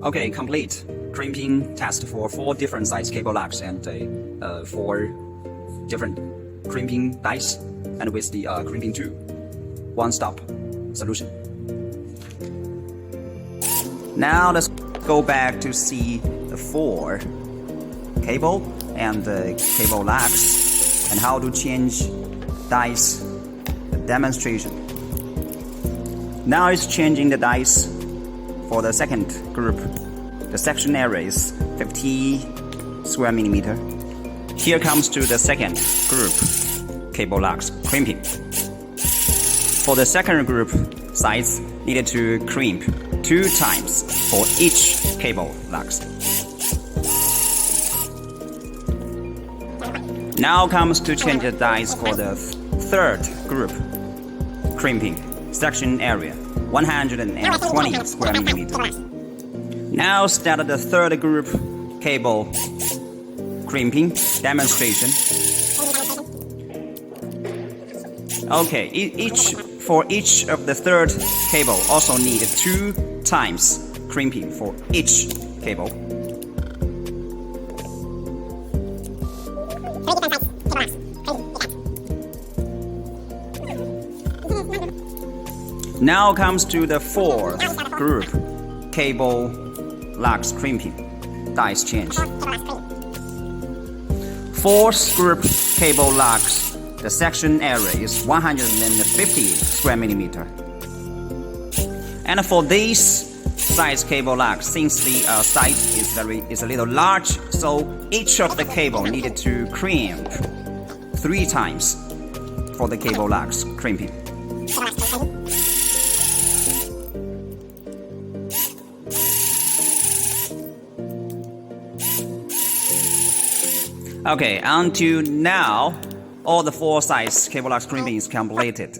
Okay, complete crimping test for 4 different size cable lugs and 4 different crimping dies, and with the crimping tool, one-stop solution. Now let's go back to see the 4 cable and the cable lugs and how to change dies demonstration. Now it's changing the dies for the second group. The section area is 50 square millimeter. Here comes to the second group, cable lugs crimping. For the second group, sides needed to crimp 2 times for each cable lugs. Now comes to change the dies for the third group, crimping, section area 120 square millimeter. Now start the third group, cable crimping demonstration. Okay, for each of the third cable also need 2 times crimping for each cable. Now comes to the fourth group, cable lugs crimping, dies change. Fourth group cable lugs, the section area is 150 square millimeter. And for this size cable lug, since the site is a little large, so each of the cable needed to crimp 3 times for the cable lugs crimping. Okay, until now, all the 4 size cable lugs crimping is completed.